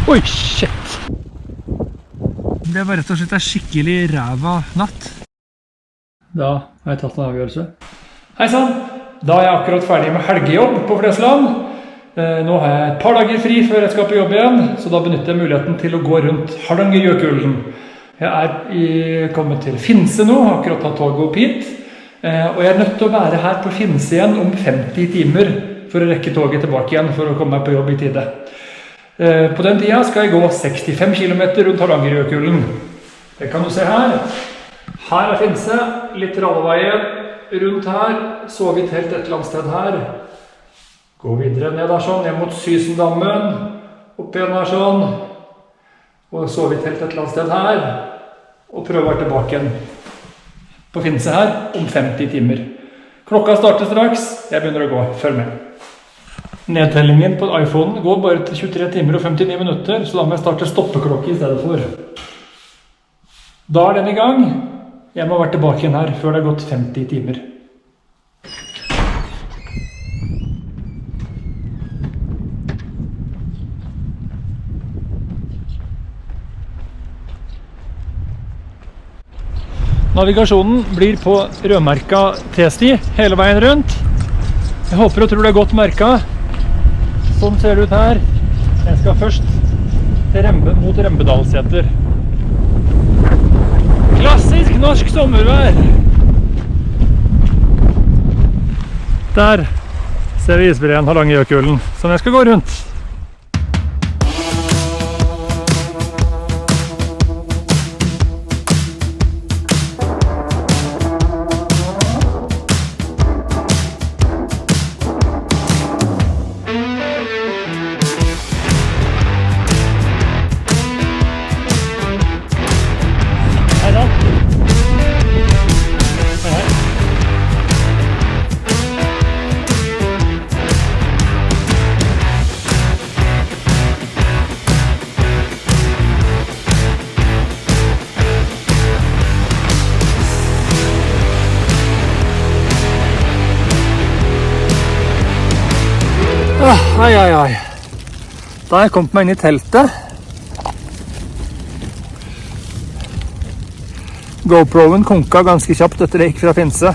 Oi, shit! Det var rett og slett en skikkelig ræva natt. Da har jeg tatt en avgjørelse. Hei sann! Da er jeg akkurat ferdig med helgejobb på Flesland. Nå har jeg et par dager fri før jeg skal på jobb igjen, så da benytter jeg muligheten til å gå rundt Hardangerjøkulen. Jeg er kommet til Finse nå, akkurat tatt toget opp hit. Og jeg er nødt til å være her på Finse igjen om 50 timer for å rekke toget tilbake igjen for å komme meg på jobb i tide. På den tida skal jeg gå 65 km rundt Hardangerjøkulen. Det kan du se her. Her er Finse, litt Ralleveien, rundt her, sove i telt et eller annet sted her. Gå videre ned der sånn, ned mot Sysendammen, opp igjen her sånn, og sove i telt et eller annet sted her, og prøve å være tilbake igjen på Finse her om 50 timer. Klokka starter straks, jeg begynner å gå, følg med. Nedtellingen på iPhonen går bare til 23 timer og 59 minutter, så da må jeg starte stoppeklokke i stedet for. Da er den i gang. Jeg må være tilbake igjen her før det har gått 50 timer. Navigasjonen blir på rødmerka T-sti hele veien rundt. Jeg håper og tror det er godt merket. Sånn ser det ut her. Jeg skal først mot Rembedalseter. Klassisk norsk sommervær. Der ser vi isbreen Hardangerjøkulen, som jeg skal gå rundt. Ai. Da har jeg kommet meg inn i teltet. GoProen konka ganske kjapt etter det gikk fra Finse.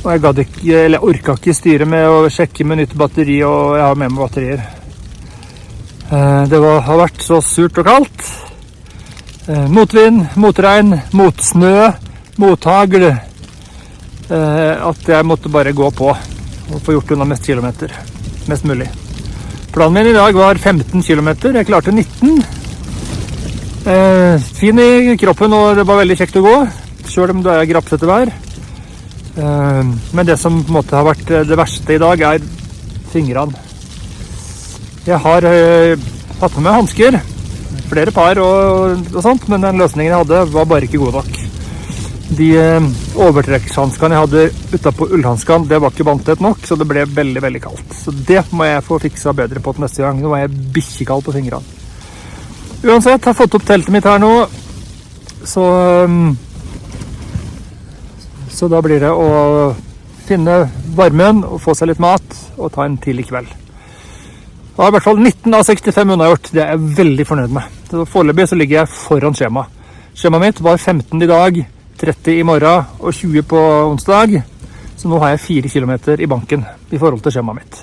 Og jeg orket ikke styre med å sjekke med nytt batteri, og jeg har med meg batterier. Det har vært så surt og kaldt. Motvind, motregn, motsnø, mothagl. At jeg måtte bare gå på og få gjort unna mest mulig. Planen min i dag var 15 km, jeg klarte 19. Fin i kroppen, og det var veldig kjekt å gå, selv om det er grapsete vær. Men det som på en måte har vært det verste i dag er fingrene. Jeg har tatt med meg handsker, flere par og sånt, men den løsningen jeg hadde var bare ikke god nok. De overtrekkshanskene jeg hadde utenpå ullhanskene, det var ikke vanntett nok, så det ble veldig, veldig kaldt. Så det må jeg få fiksa bedre på til neste gang. Nå var jeg bikkjekald på fingrene. Uansett, jeg har fått opp teltet mitt her nå, så da blir det å finne varmen og få seg litt mat og ta en tidlig kveld. Jeg har i hvert fall 19 av 65 unnagjort. Det er jeg veldig fornøyd med. Så foreløpig så ligger jeg foran skjema. Skjemaet mitt var 15 i dag, 30 i morgen og 20 på onsdag. Så nå har jeg 4 kilometer i banken i forhold til skjemaet mitt.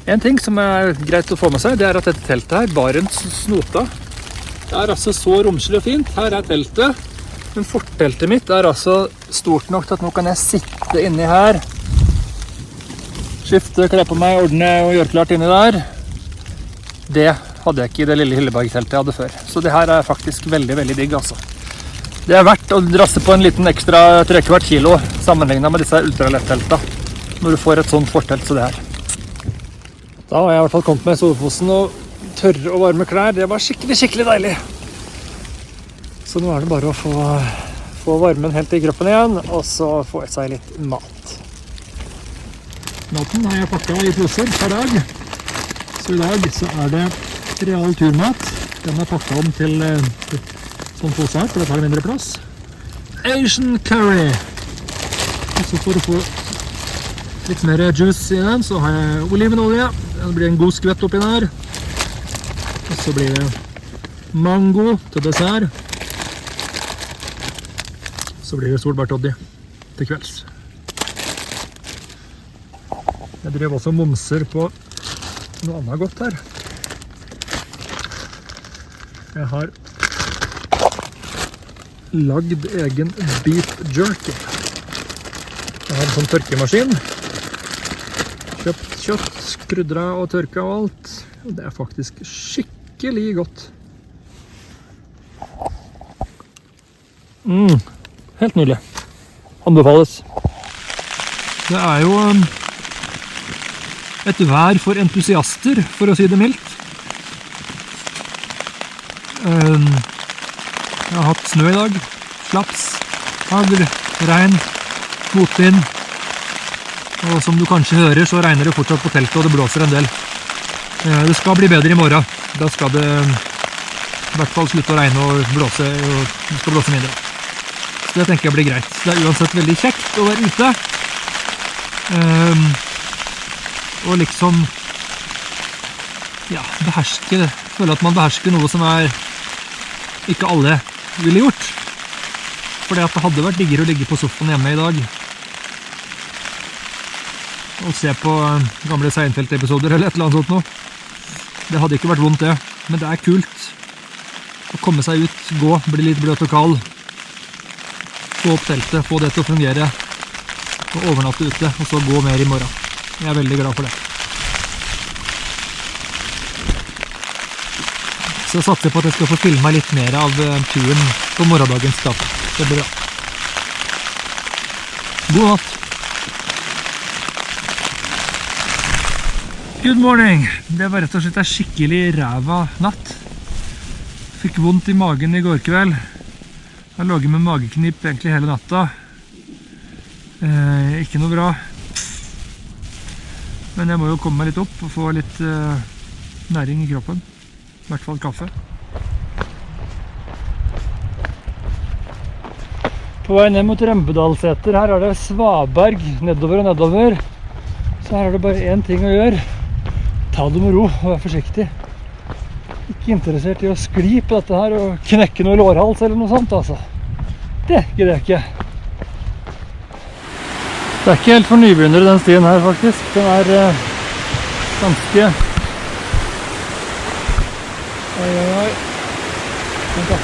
En ting som er greit å få med seg, det er at dette teltet her, Barents Snota, det er altså så romslig og fint. Her er teltet, men forteltet mitt er altså stort nok til at nå kan jeg sitte inni her, skifte, kle på meg, ordne og gjøre klart inni der. Det hadde jeg ikke i det lille Hilleberg-teltet jeg hadde før. Så det her er faktisk veldig, veldig digg, altså. Det er verdt å drasse på en liten ekstra 3/4 kilo sammenlignet med disse ultralett-teltene, når du får et sånt fortelt som det her. Da har jeg i hvert fall kommet med soveposen og tørre og varme klær. Det var skikkelig, skikkelig deilig. Så nå er det bare å få varmen helt i kroppen igjen, og så få i seg litt mat. Maten har jeg pakket i poser per dag. Så i dag så er det real turmat. Den er pakket om til sånn pose her, for det tar mindre plass. Asian curry. Og så for å få litt mer juice i den, så har jeg olivenolje. Det blir en god skvett oppi der. Og så blir det mango til dessert. Så blir det solbærtoddy til kvelds. Jeg drev også momser på noe annet godt her. Jeg har lagd egen beef jerky. Jeg har en sånn tørkemaskin. Kjøpt kjøtt, krydra og tørka og alt. Og det er faktisk skikkelig godt. Helt nydelig. Anbefales. Det er jo et vær for entusiaster, for å si det mildt. Jeg har hatt snø i dag. Slaps, hagl, regn, motvind. Og som du kanskje hører, så regner det fortsatt på teltet, og det blåser en del. Det skal bli bedre i morgen. Da skal det i hvert fall slutte å regne og blåse, og det skal blåse mindre. Så det tenker jeg blir greit. Det er uansett veldig kjekt å være ute. Og liksom, ja, beherske det. Føle at man behersker noe som ikke alle ville gjort. Fordi at det hadde vært diggere å ligge på sofaen hjemme i dag og se på gamle Seinfeld-episoder eller et eller annet sånt nå. Det hadde ikke vært vondt det, men det er kult å komme seg ut, gå, bli litt bløt og kald, få opp teltet, få det til å fungere, og overnatte ute, og så gå mer i morgen. Jeg er veldig glad for det. Så jeg satser på at jeg skal få filmet litt mer av turen på morgendagens dag. Det blir bra. God natt! Good morning! Det var rett og slett en skikkelig ræva natt. Fikk vondt i magen i går kveld. Jeg har laget med mageknip egentlig hele natta. Ikke noe bra. Men jeg må jo komme meg litt opp og få litt næring i kroppen. I hvert fall kaffe. På vei ned mot Rembedalseter. Her er det svaberg nedover og nedover. Så her er det bare en ting å gjøre. Ta det med ro og være forsiktig. Ikke interessert i å skli på dette her og knekke noe lårhals eller noe sånt, altså. Det gidder jeg ikke. Det er ikke helt for nybegynnere den stien her, faktisk. Den er ganske... Oi. Vent da.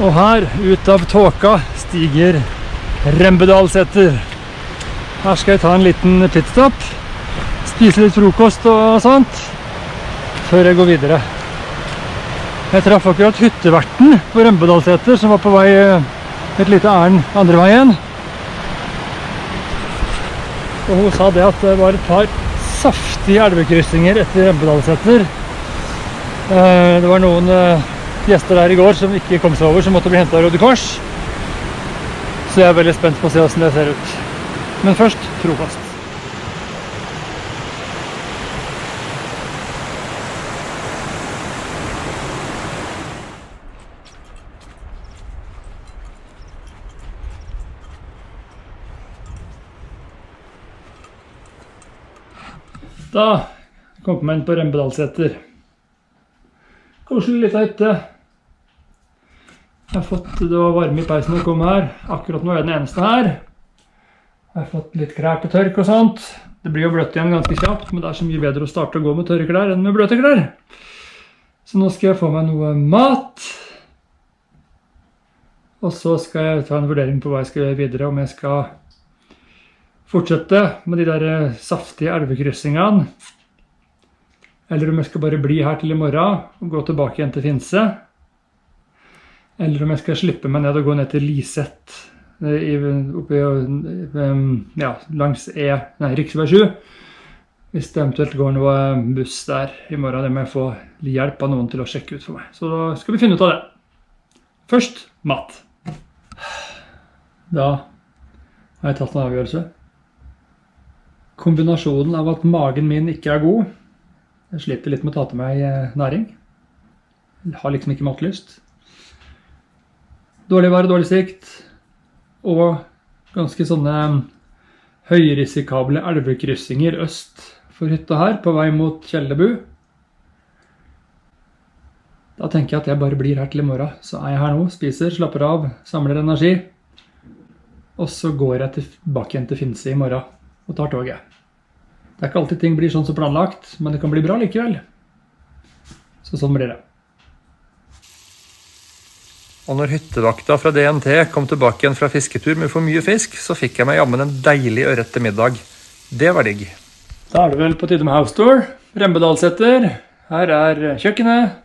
Og her, ut av tåka, stiger Rembedalseter. Her skal jeg ta en liten pitstop, spise litt frokost og sånt, før jeg går videre. Jeg traff akkurat hytteverten på Rembedalseter, som var på vei et lite ærend andre veien. Og hun sa det at det var et par saftige elvekryssinger etter Rembedalseter. Det var noen gjester der i går som ikke kom seg over, som måtte bli hentet av Røde Kors. Så jeg er veldig spent på å se hvordan det ser ut. Men først, frokost. Da kom jeg inn på Rembedalseter. Koselig litt hytte. Det var varme i peisen å komme her. Akkurat nå er jeg den eneste her. Jeg har fått litt klær til tørk og sånt. Det blir jo bløtt igjen ganske kjapt, men det er så mye bedre å starte å gå med tørre klær enn med bløte klær. Så nå skal jeg få meg noe mat. Og så skal jeg ta en vurdering på hva jeg skal gjøre videre, om jeg skal fortsette med de der saftige elvekryssingene, eller om jeg skal bare bli her til i morgen og gå tilbake igjen til Finse, eller om jeg skal slippe meg ned og gå ned til Liset langs riksvei 7, hvis det eventuelt går noe buss der i morgen. Det må jeg få hjelp av noen til å sjekke ut for meg. Så da skal vi finne ut av det. Først, mat. Da har jeg tatt en avgjørelse. kombinasjonen av at magen min ikke er god. Jeg sliter litt med å ta til meg næring. Jeg har liksom ikke matlyst. Dårlig vær og dårlig sikt. Og ganske sånne høyrisikable elvekryssinger øst for hytta her, på vei mot Kjellebu. Da tenker jeg at jeg bare blir her til i morgen. Så er jeg her nå, spiser, slapper av, samler energi. Og så går jeg tilbake igjen til Finse i morgen og tar toget. Det er ikke alltid ting blir sånn som planlagt, men det kan bli bra likevel. Så sånn blir det. Og når hyttevakta fra DNT kom tilbake igjen fra fisketur med for mye fisk, så fikk jeg meg jammen en deilig ørret til middag. Det var digg. Da er det vel på tide med house tour. Rembedalseter. Her er kjøkkenet.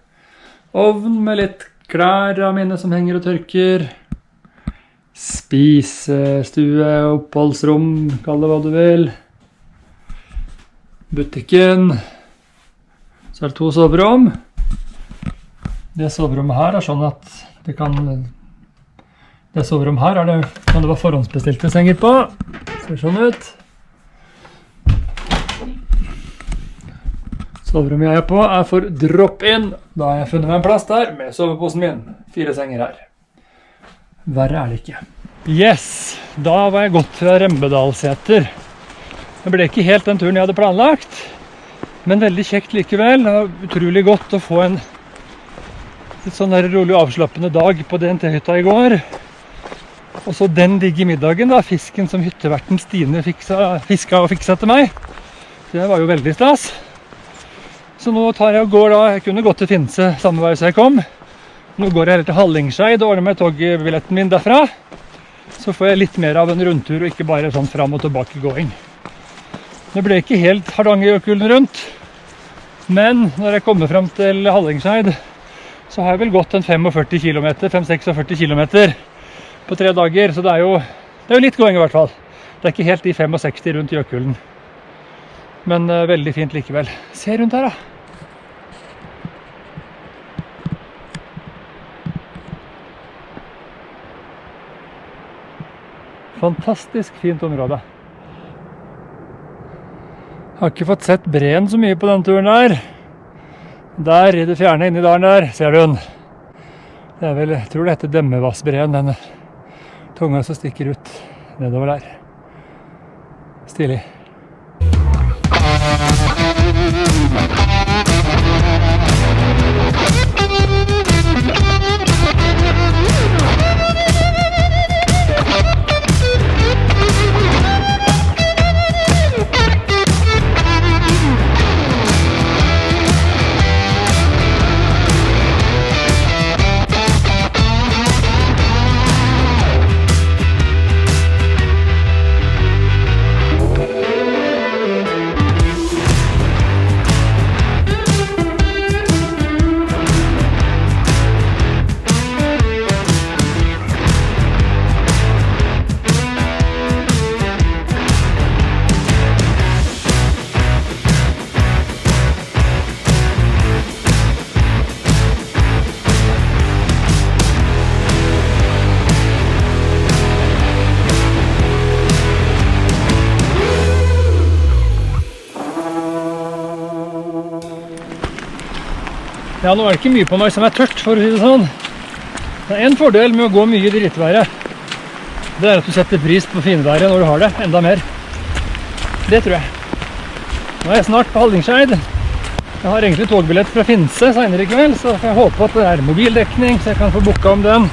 Ovn med litt klær av mine som henger og tørker. Spisestue, oppholdsrom, kall det hva du vil. Butikken. Så er det 2 soverom. Det soverommet her er sånn at det soverommet her kan det være forhåndsbestilte senger på. Ser sånn ut. Soverommet jeg er på er for drop-in. Da har jeg funnet meg en plass der med soveposen min. 4 senger her. Verre er det ikke. Yes, da var jeg gått fra Rembedalseter. Det ble ikke helt den turen jeg hadde planlagt, men veldig kjekt likevel. Det var utrolig godt å få en litt sånn der rolig avslappende dag på DNT-hytta i går. Og så den digge middagen da, fisken som hytteverten Stine fiska og fiksa til meg. Det var jo veldig stas. Så nå tar jeg og går da, jeg kunne gått til Finse samme vei som jeg kom. Nå går jeg til Hallingseid og ordner meg togbilletten min derfra. Så får jeg litt mer av en rundtur og ikke bare sånn fram og tilbake gåing. Det ble ikke helt Hardangerjøkulen rundt, men når jeg kommer frem til Hallingseid, så har jeg vel gått en 45 kilometer, 5-46 kilometer på 3 dager, så det er jo litt gåing i hvert fall. Det er ikke helt de 65 rundt Jøkulen, men veldig fint likevel. Se rundt her da. Fantastisk fint område. Har ikke fått sett breen så mye på den turen der. Der i det fjerne inne i dalen der, ser du den. Det er vel, jeg tror det heter Demmevassbreen, den tunga som stikker ut nedover der. Stilig. Ja, nå er det ikke mye på meg som er tørt, for å si det sånn. Det er en fordel med å gå mye i drittværet. Det er at du setter pris på finværet når du har det, enda mer. Det tror jeg. Nå er jeg snart på Hallingseid. Jeg har egentlig togbillett fra Finse senere i kveld, så jeg håper at det er mobildekning, så jeg kan få booka om den.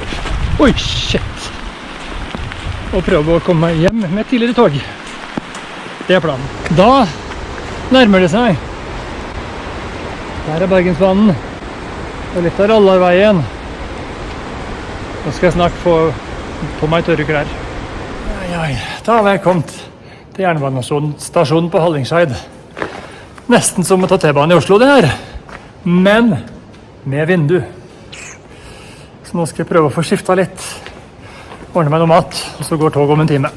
Oi, shit! Og prøve å komme meg hjem med et tidligere tog. Det er planen. Da nærmer det seg. Der er Bergensbanen. Og litt av Rallarveien. Nå skal jeg snart få på meg tørre klær. Da har jeg kommet til jernbanestasjonen på Hallingseid. Nesten som å ta T-banen i Oslo det her. Men med vindu. Så nå skal jeg prøve å få skiftet litt. Ordne meg noe mat, og så går toget om en time.